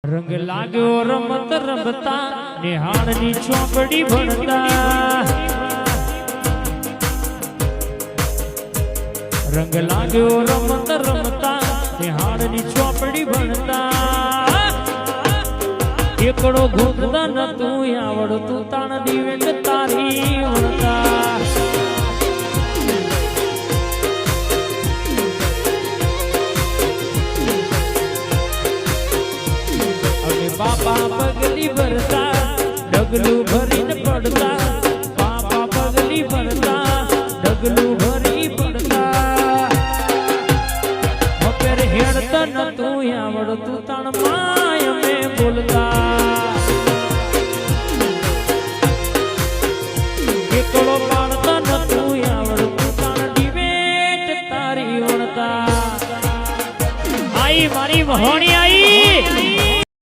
રંગ લાગ્યો રમત રમતા નિહાળની ચોપડી ભણતા રંગ લાગ્યો રમત રમતા નિહાળની ચોપડી ભણતા એકડો ઘૂંઘતા નતું આવડતું તાણ દિવેટ તારી વણતા બાપા પગલી ભરતા ડગલું ભરીને પડતા બાપા પગલી ભરતા ડગલું ભરી પડતા મકર હેડતા નતું આવડતું તાણ માય અમે બોલતા એકડો પાડતા નતું આવડતું તાણ દિવેટ તારી વણતા આઈ મારી વહોણી આઈ